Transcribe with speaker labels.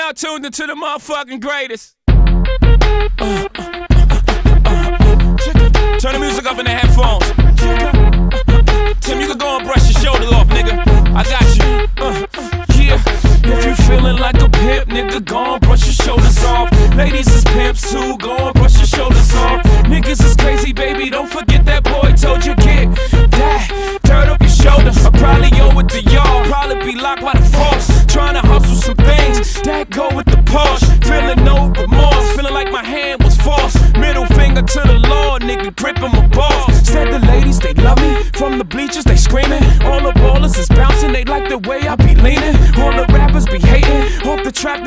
Speaker 1: now tuned into the motherfucking greatest. Turn the music up in the headphones. Tim, you can go and brush your shoulder off, nigga. I got you. Yeah. If you feeling like a pimp, nigga, go and brush your shoulders off. Ladies is pimps too, go and brush your shoulders off. Niggas is crazy, baby, don't forget that boy told you get that. Turn up your shoulders. I probably owe it to y'all. Probably be locked by the force. Trying to hustle some things that go with the Porsche. Feeling no remorse, feeling like my hand was forced. Middle finger to the Lord, nigga, gripping my balls. Said the ladies, they love me. From the bleachers, they screaming. All the ballers is bouncing, they like the way I be leaning. All the rappers be hating. Off the trap,